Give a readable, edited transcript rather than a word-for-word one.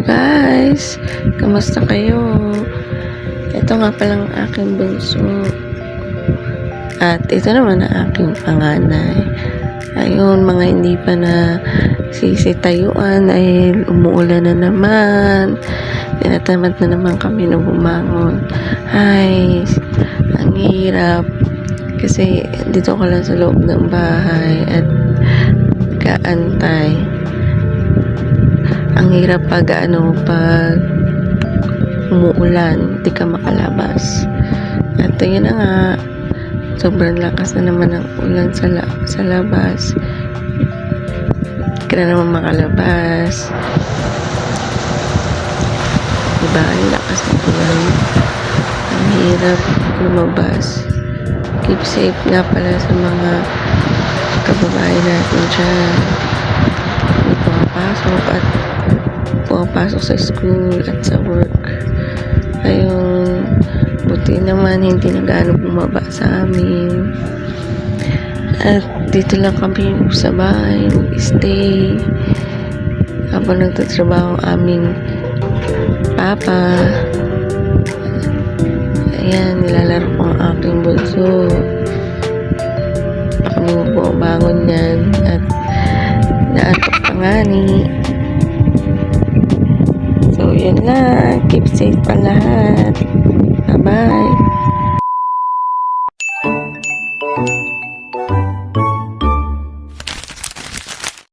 Hello guys! Kamusta kayo? Ito nga palang aking bunso. At ito naman ang aking panganay. Ayun, mga hindi pa na sisitayuan dahil umuulan na naman. Tinatamad na naman kami na bumangon. Ay, ang hirap. Kasi dito ko lang sa loob ng bahay at kaantay. Ang hirap pag umuulan, di ka makalabas. At yun na nga, sobrang lakas na naman ang ulan sa labas. Di ka na naman makalabas. Diba, ang lakas ng ulan. Ang hirap lumabas. Keep safe nga pala sa mga kababayan natin dyan. May pumapasok sa school at sa work. Ayun, buti naman hindi na gaano bumaba sa amin. At dito lang kami sa bahay, stay habang nagtatrabaho ang aming papa. Ayan, nilalaro ko ang aking bunso. Baka bumabangon yan at naatok pa nga ni. So, yun lang. Keep safe pa lahat. Bye-bye.